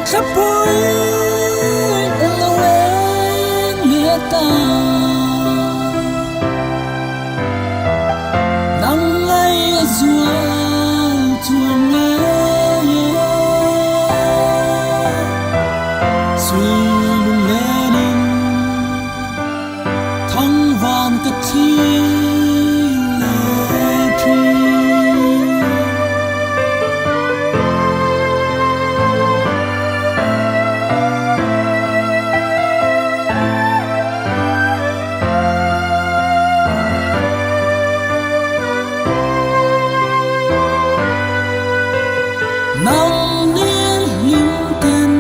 khắp bụi lâu em nghĩa ta nắng ngay rùa chuồn nghe suy lung lên thăng vàng cất thi nắng đến linh tên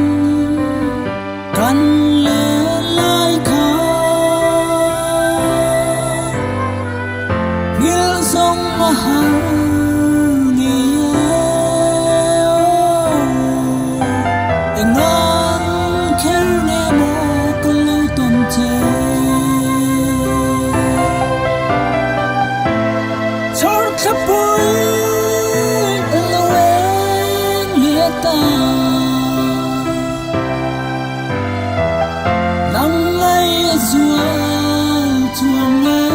căn lệ lại khá nghĩa dòng mà hàng nghĩa em nắng khéo nè mô có lâu tuần chế cho khắp bụi ta nắng ngay rùa chuồn nghe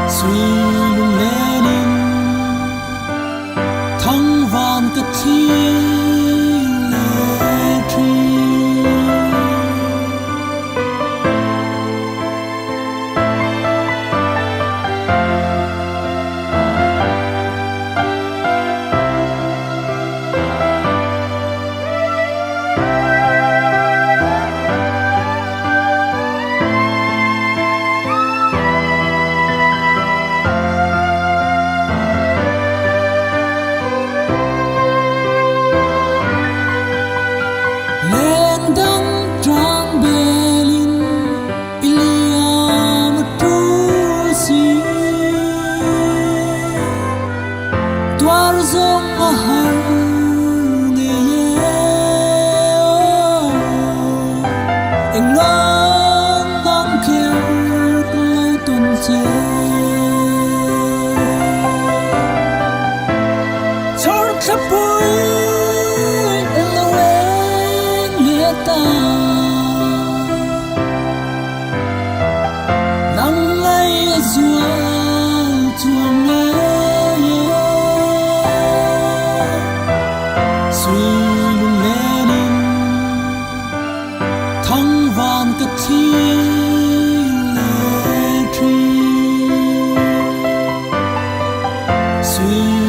suy lung lên thăng vàng cất thi lệ tri dòng mà hàng nghe anh nắng nắng kêu lâu tuần chế cho khắp bụi lâu em nghĩa ta nắng ngay rùa chuồn nghe suy lung lên thăng vàng cất thi lệ tri suy